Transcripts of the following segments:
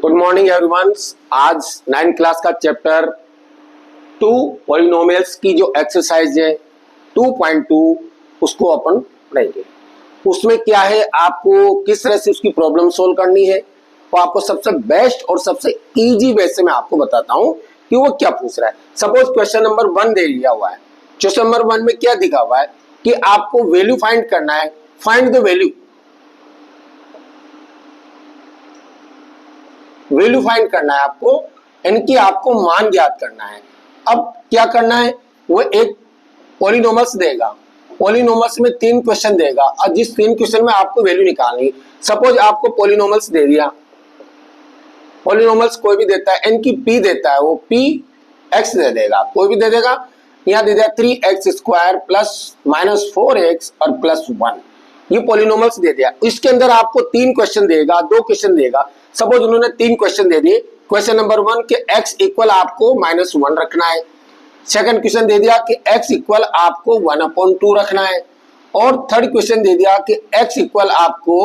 Good morning everyone. आज 9th class का chapter 2 polynomials की जो एक्सरसाइज है 2.2 उसको अपन पढ़ेंगे। उसमें क्या है, आपको किस तरह से उसकी प्रॉब्लम सोल्व करनी है, तो आपको सबसे बेस्ट और सबसे इजी वे से मैं आपको बताता हूं कि वो क्या पूछ रहा है। सपोज क्वेश्चन नंबर 1 दे दिया हुआ है। क्वेश्चन नंबर 1 में क्या दिखा हुआ है कि आपको वैल्यू फाइंड करना है। Find the value, value find करना है आपको, इनकी आपको मान ज्ञात करना है। अब क्या करना है, वो एक पॉलिनोमस देगा, पॉलिनोमस में 3 क्वेश्चन देगा और जिस 3 क्वेश्चन में आपको वैल्यू निकालनी। सपोज आपको पॉलिनोमस दे दिया, पॉलिनोमस कोई भी देता है, इनकी पी देता है, वो पी एक्स दे देगा, कोई भी दे देगा। यहाँ दे दिया 3x² प्लस -4x और +1, ये पॉलिनोमल्स दे दिया। इसके अंदर आपको 3 क्वेश्चन देगा, 2 क्वेश्चन देगा। सपोज उन्होंने 3 क्वेश्चन दे दिए। क्वेश्चन नंबर 1 के x इक्वल आपको -1 रखना है। सेकंड क्वेश्चन दे दिया कि x इक्वल आपको 1/2 रखना है। और थर्ड क्वेश्चन दे दिया कि x इक्वल आपको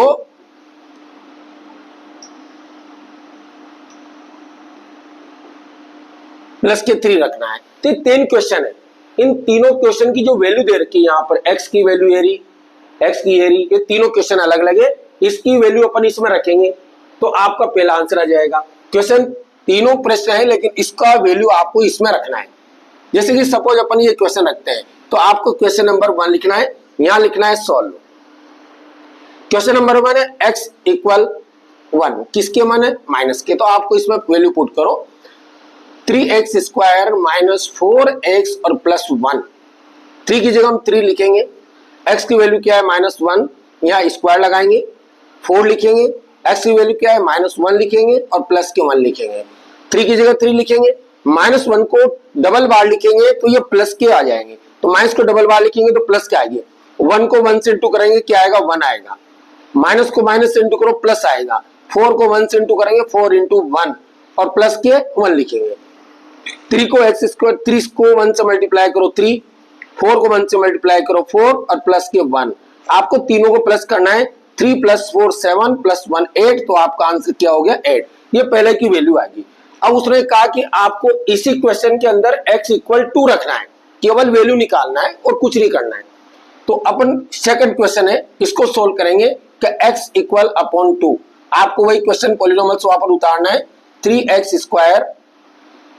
+3 रखना है। तो 3 क्वेश्चन है। इन तीनों क्वेश्चन की जो वैल्यू दे रखी है यहाँ पर, x की वैल्यू ये रही, x की ये रही, ये तीनों क्वेश्चन अलग अलग है। इसकी वैल्यू अपन इसमें रखेंगे तो आपका पहला आंसर आ जाएगा। क्वेश्चन तीनों प्रश्न है लेकिन इसका वैल्यू आपको इसमें रखना है। जैसे कि सपोज अपन ये क्वेश्चन रखते हैं तो आपको क्वेश्चन नंबर 1 लिखना है, यहां लिखना है सॉल्व। क्वेश्चन नंबर 1 है x इक्वल 1, किसके मान है, माइनस के, तो आपको इसमें वैल्यू पुट करो 3x² -4x और +1। 3 की जगह हम 3 लिखेंगे, x की वैल्यू क्या है -1, यहाँ स्क्वायर लगाएंगे, 4 लिखेंगे, x की वैल्यू क्या है -1 लिखेंगे और प्लस के 1 लिखेंगे। 3 की जगह 3 लिखेंगे, -1 को डबल बार लिखेंगे तो ये प्लस के आ जाएंगे, तो माइनस को डबल बार लिखेंगे तो प्लस के आएंगे। 1 को 1 से इंटू करेंगे क्या आएगा, 1 आएगा। माइनस को माइनस से इंटू करो प्लस आएगा। 4 को 1 से इंटू करेंगे 4 × 1 और प्लस के 1 लिखेंगे। 3 को x², 3 को 1 से मल्टीप्लाई करो 3, 4 को 1 से मल्टीप्लाई करो 4 और प्लस के 1। आपको तीनों को प्लस करना है। 3 + 4 7 + 1 8, तो आपका आंसर क्या हो गया 8। ये पहले की वैल्यू आएगी। अब उसने कहा कि आपको इसी क्वेश्चन के अंदर x इक्वल 2 रखना है, केवल वैल्यू निकालना है और कुछ नहीं करना है। तो अपन सेकंड क्वेश्चन है, इसको सोल्व करेंगे कि x इक्वल अपॉन 2। आपको वही क्वेश्चन पॉलिनोमियल्स वहां पर उतारना है। 3x²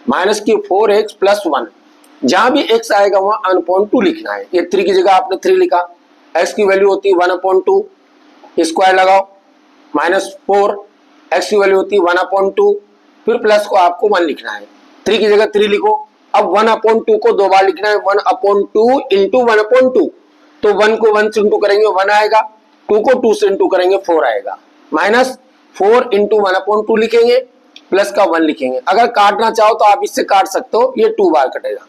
माइनस की 4x + 1, जहां भी x आएगा वहां 1/2 लिखना है। ये 3 की जगह आपने 3 लिखा, x की वैल्यू होती है 1/2, स्क्वायर लगाओ, -4, x की वैल्यू होती है 1/2, फिर प्लस को आपको 1 लिखना है। 3 की जगह 3 लिखो। अब 1/2 को 2 बार लिखना है, 1/2 × 1/2, तो 1 को 1 से इंटू करेंगे 1 आएगा, 2 को 2 से इंटू करेंगे 4 आएगा, -4 × 1/2 लिखेंगे, प्लस का 1 लिखेंगे। अगर काटना चाहो तो आप इससे काट सकते हो, ये 2 बार कटेगा।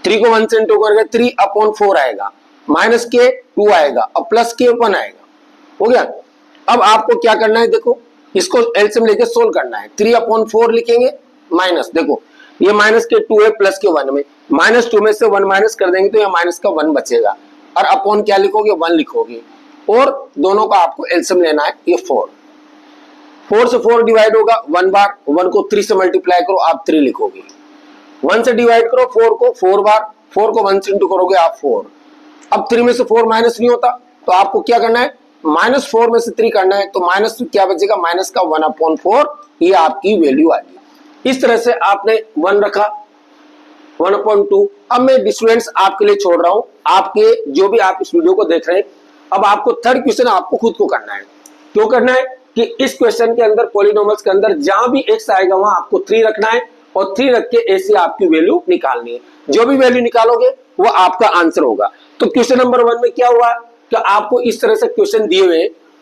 3 को 1 से इंटू करेंगे 3/4 आएगा, माइनस के 2 आएगा और प्लस के 1 आएगा। हो गया। अब आपको क्या करना है, देखो इसको एलसीएम लेके सोल्व करना है। 3/4 लिखेंगे, माइनस, देखो ये माइनस के 2 है, प्लस के 1 में, -2 में से 1 माइनस कर देंगे तो ये माइनस का 1 बचेगा, और अपॉन क्या लिखोगे, 1 लिखोगे, और दोनों का आपको एलसीएम लेना है। ये 4 से 4 डिवाइड होगा 1 बार, 1 को 3 से मल्टीप्लाई करो आप 3 लिखोगे। 1 से डिवाइड करो 4 को 4 बार, 4 को 1 से इंटू करोगे आप 4। अब 3 में से 4 माइनस नहीं होता, तो आपको क्या करना है, -4 में से 3 करना है, तो माइनस क्या बचेगा, माइनस का 1/4, ये आपकी वैल्यू आ गई। इस तरह से आपने 1 रखा, 1/2। अब मैं स्टूडेंट्स आपके लिए छोड़ रहा हूं, आपके जो भी आप इस वीडियो को देख रहे हैं, अब आपको थर्ड क्वेश्चन आपको खुद को करना है। क्यों करना है कि इस क्वेश्चन के अंदर पॉलिनोमियल्स के अंदर जहां भी x आएगा वहां आपको 3 रखना है और 3 रख के ऐसे आपकी वैल्यू निकालनी है। जो भी वैल्यू निकालोगे वो आपका आंसर होगा। तो क्वेश्चन नंबर 1 में क्या हुआ कि आपको इस तरह से क्वेश्चन दिए हुए,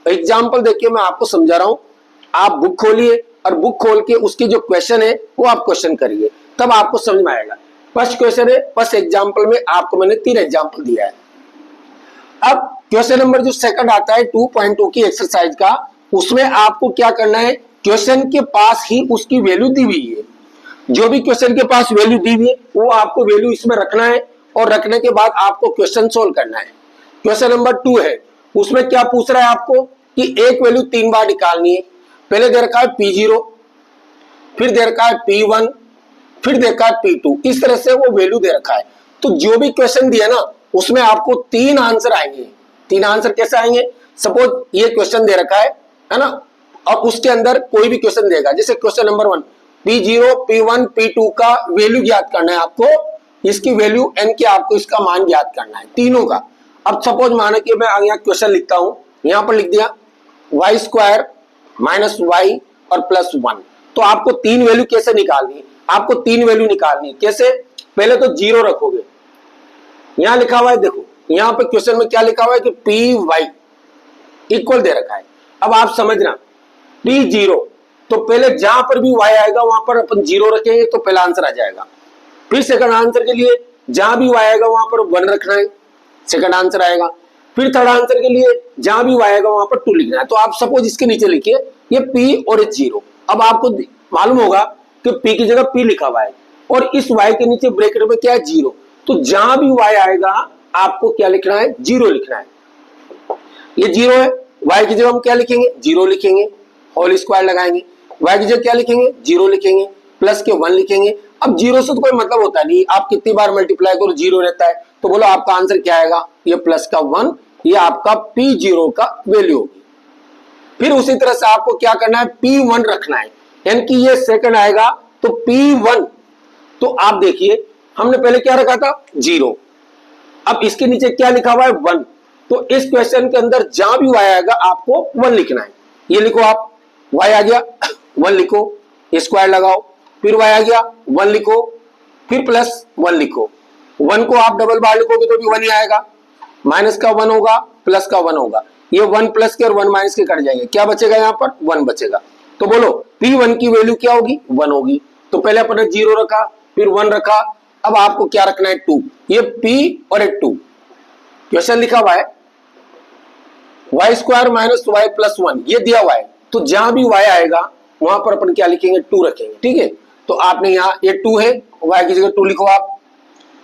एग्जाम्पल देखिए मैं आपको समझा रहा हूं। आप बुक खोलिए और बुक खोल के उसकी जो क्वेश्चन है वो आप क्वेश्चन करिए, तब आपको समझ में आएगा। फर्स्ट क्वेश्चन है, फर्स्ट एग्जाम्पल में आपको मैंने 3 एग्जाम्पल दिया है। अब क्वेश्चन नंबर जो सेकंड आता है 2.2 की एक्सरसाइज का, उसमें आपको क्या करना है, क्वेश्चन के पास ही उसकी वैल्यू दी हुई है। जो भी क्वेश्चन के पास वैल्यू दी हुई है वो आपको वैल्यू इसमें रखना है, और रखने के बाद आपको क्वेश्चन सोल्व करना है। क्वेश्चन नंबर 2 है, उसमें क्या पूछ रहा है आपको कि एक वैल्यू 3 बार निकालनी है। पहले दे रखा है P0, फिर दे रखा है P1, फिर दे रखा है P2, इस तरह से वो वैल्यू दे रखा है। तो जो भी क्वेश्चन दिया ना उसमें आपको 3 आंसर आएंगे। 3 आंसर कैसे आएंगे? सपोज ये क्वेश्चन दे रखा है ना, और उसके अंदर कोई भी क्वेश्चन देगा, जैसे question number 1 P0, P1, P2 का वैल्यू ज्ञात करना है आपको, इसकी वैल्यू n की आपको इसका मान ज्ञात करना है तीनों का। अब सपोज माना कि मैं यहाँ क्वेश्चन लिखता हूं, यहां पर लिख दिया y² माइनस y और प्लस 1। तो आपको 3 वैल्यू कैसे निकालनी? आपको 3 वैल्यू निकालनी कैसे? पहले तो 0 रखोगे, यहां लिखा हुआ है, देखो यहां पे क्वेश्चन में क्या लिखा हुआ है कि py इक्वल दे रखा है। अब आप समझना p0, तो पहले जहां पर भी y आएगा वहां पर अपन 0 रखेंगे तो पहला आंसर आ जाएगा। फिर सेकंड आंसर के लिए जहां भी y आएगा वहां पर 1 रखना है, सेकंड आंसर आएगा। फिर थर्ड आंसर के लिए जहां भी y आएगा वहां पर 2 लिखना है। तो आप सपोज इसके नीचे लिखिए ये p और 0। अब आपको मालूम होगा कि p की जगह p लिखा हुआ है और इस y के नीचे ब्रैकेट में क्या है 0। तो जहां भी y आएगा आपको क्या लिखना है? 0 लिखना है। ये 0 है, y की जगह हम क्या लिखेंगे? 0 लिखेंगे, होल स्क्वायर लगाएंगे। y की जगह क्या लिखेंगे? 0 लिखेंगे, प्लस के 1 लिखेंगे। अब 0 से तो कोई मतलब होता नहीं, आप कितनी बार मल्टीप्लाई करो 0 रहता है। तो बोलो आपका आंसर क्या आएगा? ये प्लस का 1, ये आपका P0 का वैल्यू होगी। फिर उसी तरह से आपको क्या करना है? P1 रखना है, यानी कि ये सेकंड आएगा तो P1। तो आप देखिए हमने पहले क्या रखा था? 0। अब इसके नीचे क्या लिखा हुआ है? 1। तो इस क्वेश्चन के अंदर जहां भी y आएगा आपको 1 लिखना है। ये लिखो आप, y आ गया 1 लिखो, स्क्वायर लगाओ, फिर y आ गया 1 लिखो, फिर प्लस 1 लिखो। 1 को आप डबल बार लिखोगे तो भी 1 ही आएगा, माइनस का 1 होगा, प्लस का 1 होगा। ये 1 प्लस के और 1 माइनस के कट जाएंगे, क्या बचेगा? यहाँ पर 1 बचेगा। तो बोलो P1 की वैल्यू क्या होगी? 1 होगी। तो पहले अपन ने 0 रखा, फिर 1 रखा, अब आपको क्या रखना है? 2। ये P और एक 2। क्वेश्चन लिखा हुआ है y² माइनस y प्लस 1, ये दिया हुआ है। तो जहां भी y आएगा वहां पर अपन क्या लिखेंगे? 2 रखेंगे, ठीक है। तो आपने यहाँ ये 2 है, y की जगह 2 लिखो, आप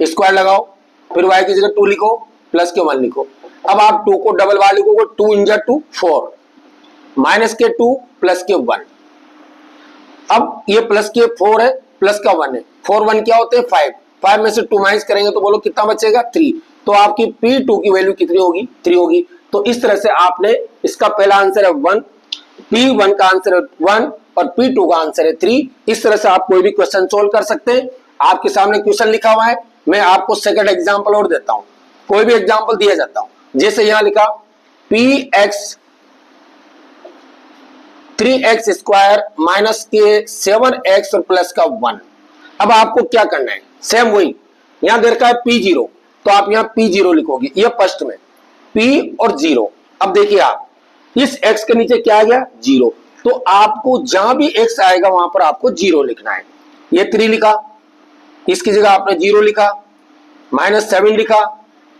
स्क्वायर लगाओ, फिर y की जगह 2 लिखो, प्लस के 1 लिखो। अब आप 2 को डबल बार लिखोगे, 2 इंजा 2 4, माइनस के 2 प्लस के 1। अब ये प्लस के 4 है, प्लस का 1 है, 4 1 क्या होते हैं? 5। 5 में से 2 माइनस करेंगे तो बोलो कितना बचेगा? 3। तो आपकी P2 की वैल्यू कितनी होगी? 3 होगी। तो इस तरह से आपने इसका पहला आंसर है 1, P1 का आंसर है 1 और P2 का आंसर है 3। इस तरह से आप कोई भी क्वेश्चन सोल्व कर सकते हैं। आपके सामने क्वेश्चन लिखा हुआ है, मैं आपको सेकंड एग्जांपल और देता हूं, कोई भी एग्जांपल दिया जाता हूं। जैसे यहां लिखा px 3x² माइनस के 7x और प्लस का 1। अब आपको क्या करना है? सेम वही, यहां दे रखा है P0, तो आप यहां P0 लिखोगे, ये फर्स्ट में P और 0। अब देखिए आप इस x के नीचे क्या आ गया? 0। तो आपको जहां भी x आएगा वहां पर आपको 0 लिखना है। ये 3 लिखा, इसकी जगह आपने 0 लिखा, माइनस 7 लिखा,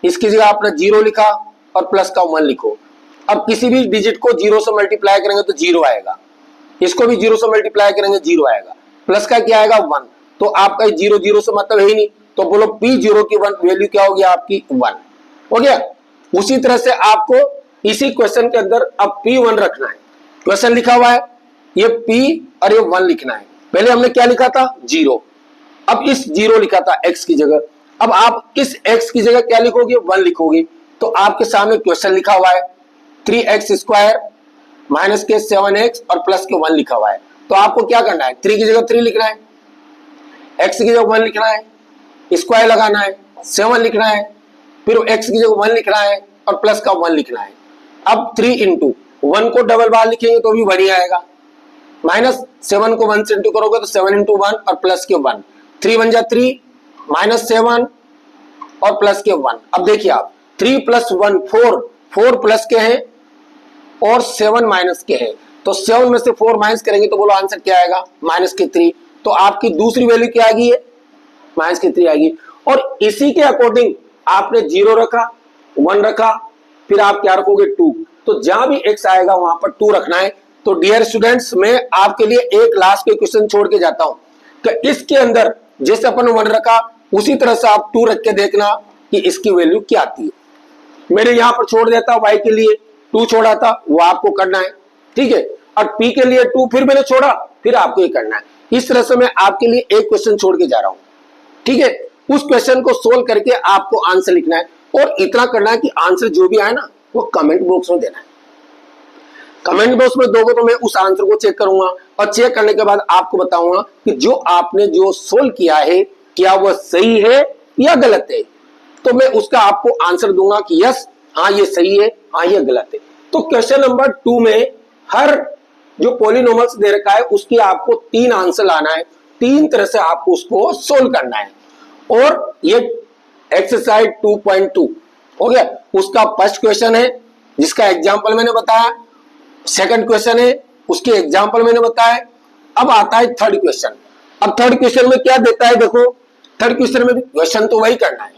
इसकी जगह आपने 0 लिखा और प्लस का 1 लिखो। अब किसी भी डिजिट को 0 से मल्टीप्लाई करेंगे तो 0 आएगा, इसको भी 0 से मल्टीप्लाई करेंगे 0 आएगा, प्लस का क्या आएगा? 1। तो आपका 0 0 से मतलब है ही नहीं, तो बोलो P0 की वैल्यू क्या होगी आपकी? 1 हो गया। उसी तरह से आपको इसी क्वेश्चन के अंदर अब P1 रखना है। क्वेश्चन लिखा हुआ है ये P और ये 1 लिखना है। पहले हमने क्या लिखा था? 0। अब इस 0 लिखा था x की जगह, अब आप इस x की जगह क्या लिखोगे? 1 लिखोगे। तो आपके सामने क्वेश्चन लिखा हुआ है 3x² माइनस के 7x और प्लस के 1 लिखा हुआ है। तो आपको क्या करना है? 3 की जगह 3 लिखना है, x की जगह 1 लिखना है, स्क्वायर लगाना है, 7 लिखना है, फिर x की जगह 1 लिखना है और प्लस का 1 लिखना है। अब 3 इंटू 1 को डबल बार लिखेंगे तो भी 1 ही आएगा, माइनस 7 को 1 से इंटू करोगे तो 7 इंटू 1 और प्लस के 1, 3 1 जा 3, माइनस 7 और प्लस के 1। अब देखिए आप 3 प्लस 1 4, 4 प्लस के हैं और 7 माइनस के हैं, तो 7 में से 4 माइनस करेंगे तो बोलो आंसर क्या आएगा? माइनस के 3। तो आपकी दूसरी वैल्यू क्या आ गई है? माइनस के 3 आएगी। और इसी के अकॉर्डिंग आपने 0 रखा, 1 रखा, फिर आप क्या रखोगे? 2। तो जहां भी x आएगा वहां पर 2 रखना है। तो डियर स्टूडेंट्स, मैं आपके लिए एक लास्ट के क्वेश्चन छोड़ के जाता हूं कि इसके अंदर जैसे अपन 1 रखा उसी तरह से आप 2 रख के देखना कि इसकी वैल्यू क्या आती है। मैंने यहां पर छोड़ देता y के लिए 2 छोड़ा था, वो आपको करना है, ठीक है। और p के लिए 2, फिर मैंने छोड़ा, फिर आपको ये करना है। इस तरह से मैं आपके लिए एक क्वेश्चन छोड़ के जा रहा हूं, ठीक है। उस क्वेश्चन को सोल्व करके आपको आंसर लिखना है और इतना करना है कि आंसर जो भी आए ना वो कमेंट बॉक्स में देना है। कमेंट बॉक्स में दोगे तो मैं उस आंसर को चेक करूंगा और चेक करने के बाद आपको बताऊंगा कि जो आपने जो सोल्व किया है क्या वह सही है या गलत है। तो मैं उसका आपको आंसर दूंगा कि यस, हाँ ये सही है, हाँ ये गलत है। तो क्वेश्चन नंबर 2 में हर जो पॉलिनोमियल्स दे रखा है उसकी आपको 3 आंसर लाना है, 3 तरह से आपको उसको सोल्व करना है। और ये एक्सरसाइज 2.2 हो गया, उसका फर्स्ट क्वेश्चन है जिसका एग्जाम्पल मैंने बताया, सेकंड क्वेश्चन है उसके एग्जाम्पल मैंने बताया। अब आता है थर्ड क्वेश्चन। अब थर्ड क्वेश्चन में क्या देता है, देखो थर्ड क्वेश्चन में भी क्वेश्चन तो वही करना है,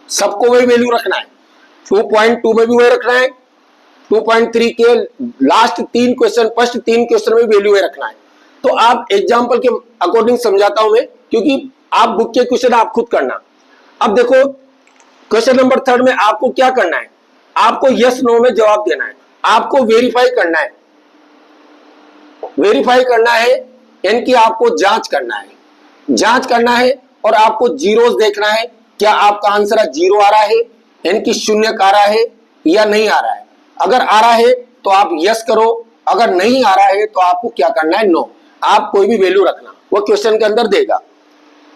सबको वही वैल्यू रखना है, 2.2 में भी वही रखना है, 2.3 के लास्ट 3 क्वेश्चन, फर्स्ट 3 क्वेश्चन में वैल्यू वही रखना है। तो आप एग्जाम्पल के अकॉर्डिंग समझाता हूं मैं, क्योंकि आप बुक के क्वेश्चन आप खुद करना। अब देखो क्वेश्चन नंबर 3 में आपको क्या करना है, आपको यस नो में जवाब देना है, आपको वेरीफाई करना है, वेरीफाई करना है यानी कि आपको जांच करना है, जांच करना है और आपको जीरोस देखना है, क्या आपका आंसर 0 आ रहा है यानी कि शून्य आ रहा है या नहीं आ रहा है। अगर आ रहा है तो आप यस करो, अगर नहीं आ रहा है तो आपको क्या करना है, नो। आप कोई भी वैल्यू रखना, वो क्वेश्चन के अंदर देगा,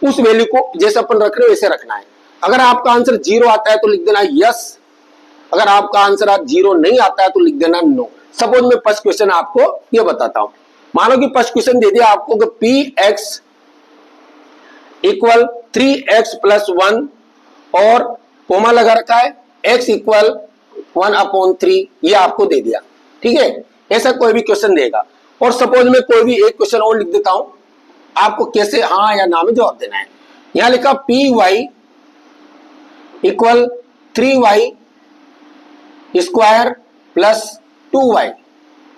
उस वैल्यू को जैसे अपन रख रहे हो वैसे रखना है। अगर आपका आंसर 0 आता है तो लिख देना यस, अगर आपका आंसर 0 नहीं आता है तो लिख देना नो। सपोज मैं फर्स्ट क्वेश्चन आपको ये बताता हूं, मानो कि फर्स्ट क्वेश्चन दे दिया आपको कि P x equal 3x plus 1 और कोमा लगा रखा है x इक्वल 1/3, ये आपको दे दिया, ठीक है। ऐसा कोई भी क्वेश्चन देगा और सपोज मैं कोई भी एक क्वेश्चन और लिख देता हूं, आपको कैसे हाँ या ना में जवाब देना है। यहां लिखा P Y equal 3y square plus 2y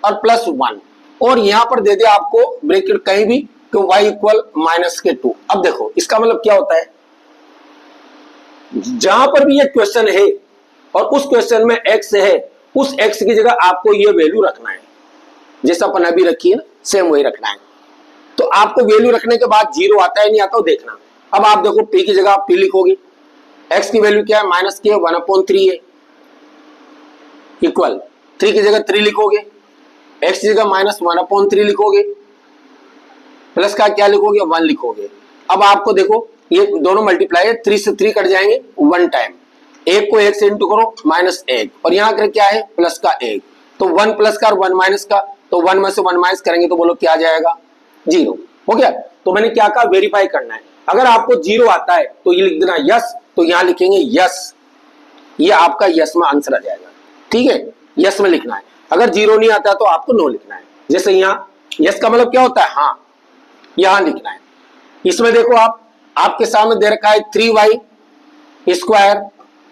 और प्लस 1, और यहां पर दे दिया आपको ब्रैकेट कहीं भी कि y इक्वल -2। अब देखो इसका मतलब क्या होता है, जहां पर भी ये क्वेश्चन है और उस क्वेश्चन में x है, उस x की जगह आपको ये वैल्यू रखना है, जैसा अपन अभी रखी है ना सेम वही रखना है। तो आपको वैल्यू रखने के बाद 0 आता है नहीं आता देखना। अब आप देखो p की जगह आप p लिखोगे, x की वैल्यू क्या है -1/3 है, इक्वल 3 की जगह 3 लिखोगे, x की जगह -1/3 लिखोगे, प्लस का क्या लिखोगे 1 लिखोगे। अब आपको देखो ये दोनों मल्टीप्लाई है, 3 से 3 कट जाएंगे 1 टाइम, 1 को 1 से इंटू करो -1 और यहाँ कर क्या है प्लस का 1, तो 1 प्लस का और 1 माइनस का, तो 1 में से 1 माइनस करेंगे तो बोलो क्या आ जाएगा 0, हो गया। तो मैंने क्या कहा वेरीफाई करना है, अगर आपको 0 आता है तो ये लिख देना यस, तो यहाँ लिखेंगे यस, ये आपका यस में आंसर आ जाएगा, ठीक है, यस में लिखना है। अगर 0 नहीं आता तो आपको नो लिखना है, जैसे यहाँ यस का मतलब क्या होता है हाँ, यहां लिखना है। इसमें देखो आपके सामने दे रखा है 3y स्क्वायर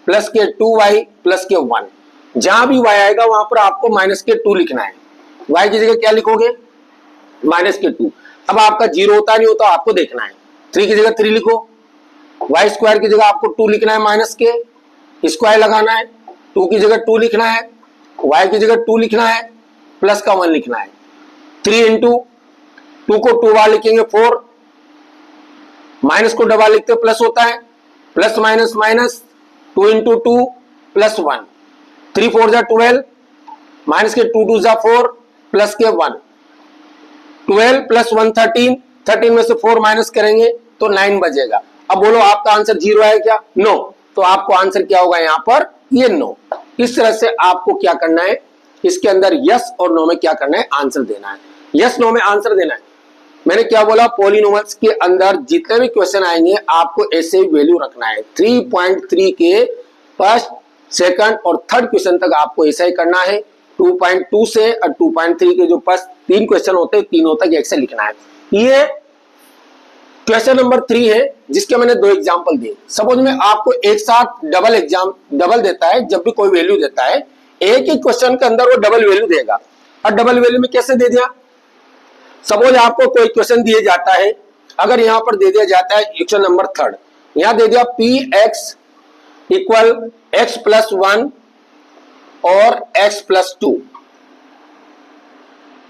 प्लस के 2y प्लस के 1, जहां भी y आएगा वहां पर आपको -2 लिखना है, y की जगह क्या लिखोगे -2। अब आपका 0 होता नहीं होता आपको देखना है, 3 की जगह 3 लिखो, y स्क्वायर की जगह आपको 2 लिखना है, माइनस के स्क्वायर लगाना है, 2 की जगह 2 लिखना है, y की जगह 2 लिखना है, प्लस का 1 लिखना है, 3 इंटू 2 को 2 बार लिखेंगे 4, माइनस को डबल लिखते प्लस होता है, plus minus minus 2 into 2 plus 1, 3 4 जा 12, माइनस के 2 2 जा 4 प्लस के 1, 12 प्लस 1 13, 13 में से 4 माइनस करेंगे तो 9 बचेगा। अब बोलो आपका आंसर 0 है क्या, नो, तो आपको आंसर क्या होगा यहाँ पर ये नो। इस तरह से आपको क्या करना है, इसके अंदर यस और नो में क्या करना है आंसर देना है, यस नो में आंसर देना है। मैंने क्या बोला पॉलिनोमियल्स के अंदर जितने भी क्वेश्चन आएंगे आपको ऐसे ही वैल्यू रखना है, 3.3 के फर्स्ट सेकंड और थर्ड क्वेश्चन तक आपको ऐसा ही करना है, 2.2 से और 2.3 के जो फर्स्ट 3 क्वेश्चन होते हैं तीनों तक एक से लिखना है। ये क्वेश्चन नंबर 3 है जिसके मैंने 2 एग्जाम्पल दिए। सपोज में आपको एक साथ डबल देता है, जब भी कोई वैल्यू देता है एक ही क्वेश्चन के अंदर वो डबल वैल्यू देगा, और डबल वैल्यू में कैसे दे दिया, सपोज आपको कोई क्वेश्चन दिया जाता है, अगर यहां पर दे दिया जाता है क्वेश्चन नंबर 3, यहां दे दिया P x equal x plus 1 और x प्लस 2,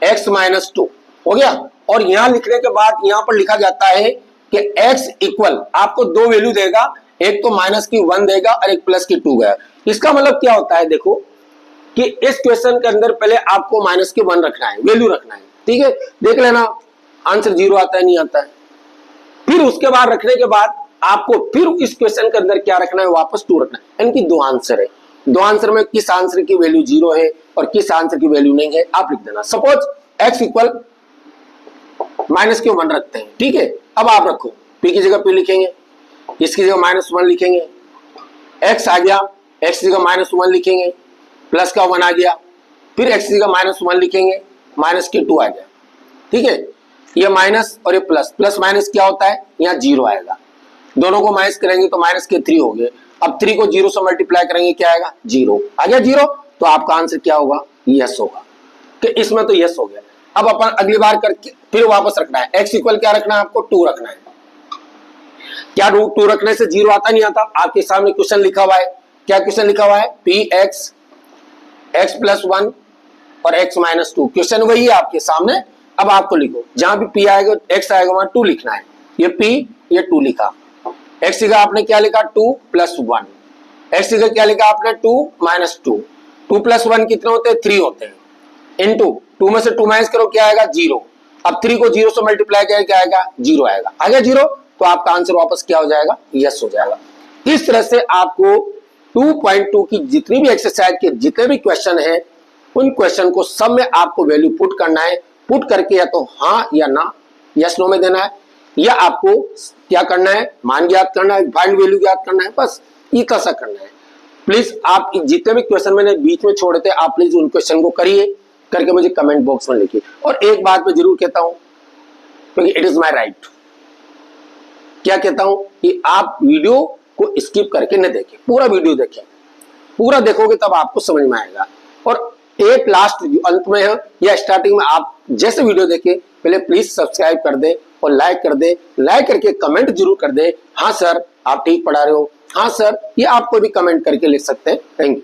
x माइनस 2 हो गया। और यहां लिखने के बाद यहां पर लिखा जाता है कि x इक्वल आपको दो वैल्यू देगा, एक तो माइनस की 1 देगा और एक प्लस की 2 देगा। इसका मतलब क्या होता है, देखो कि इस क्वेश्चन के अंदर पहले आपको माइनस के 1 रखना है, वैल्यू रखना है, ठीक है। देख लेना आंसर 0 आता है नहीं आता है। फिर उसके बाद रखने के बाद आपको फिर इस क्वेश्चन के अंदर क्या रखना है, वापस 2 रखना है। इनकी दो आंसर है, दो आंसर में किस आंसर की वैल्यू 0 है और किस आंसर की वैल्यू नहीं है आप लिख देना। सपोज x इक्वल माइनस के 1 रखते हैं, ठीक है। अब आप रखो p की जगह p लिखेंगे, इसकी जगह -1 लिखेंगे, x आ गया, x की जगह -1 लिखेंगे, प्लस का 1 आ गया, फिर x की जगह -1 लिखेंगे, माइनस की 2 आ गया, ठीक है। ये माइनस और ये प्लस, प्लस माइनस क्या होता है, यहाँ 0 आएगा। दोनों को माइनस करेंगे तो माइनस के 3 हो गए। अब 3 को 0 से मल्टीप्लाई करेंगे क्या आएगा, 0 आ गया। 0 तो आपका आंसर क्या होगा, यस होगा। कि इसमें तो यस हो गया। अब अपन अगली बार करके फिर वापस रखना है, x इक्वल क्या रखना है आपको, 2 रखना है। क्या 2 रखने से 0 आता नहीं आता, आपके सामने क्वेश्चन लिखा हुआ है। क्या क्वेश्चन लिखा हुआ है, px x प्लस 1 और x माइनस 2, क्वेश्चन वही है आपके सामने। अब आपको लिखो, जहां भी p आएगा x आएगा वहां 2 लिखना है। ये p ये 2 लिखा, x का आपने क्या लिखा 2 प्लस 1, x का क्या लिखा आपने 2 माइनस 2, 2 प्लस 1 कितने होते हैं, 3 होते हैं। इनटू 2 में से 2 माइनस करो क्या आएगा, 0। अब 3 को 0 से मल्टीप्लाई करें क्या आएगा, 0 आएगा। आ गया 0 तो आपका आंसर वापस क्या हो जाएगा, यस हो जाएगा। इस तरह से आपको 2.2 की जितनी भी एक्सरसाइज के जितने भी क्वेश्चन है, उन क्वेश्चन को सब में आपको वैल्यू पुट करना है। पुट करके या तो हाँ या ना, यस नो में देना है, या आपको क्या करना है, मान ज्ञात करना है, फाइंड वैल्यू ज्ञात करना है, बस इतना सा करना है। प्लीज आप जितने भी क्वेश्चन मैंने बीच में छोड़े थे, आप प्लीज उन क्वेश्चन को करिए, करके मुझे कमेंट बॉक्स में लिखिए। और एक बात मैं जरूर कहता हूं, क्योंकि इट इज माय राइट, क्या कहता हूं कि आप वीडियो को स्किप करके न देखें, पूरा वीडियो देखें। पूरा देखोगे तब आपको समझ में आएगा। और एक लास्ट जो अंत में है या स्टार्टिंग में आप जैसे वीडियो देखें, पहले प्लीज सब्सक्राइब कर दे और लाइक कर दे। लाइक करके कमेंट जरूर कर दे, हाँ सर आप ठीक पढ़ा रहे हो, हाँ सर, ये आप कोई भी कमेंट करके लिख सकते हैं। Thank you.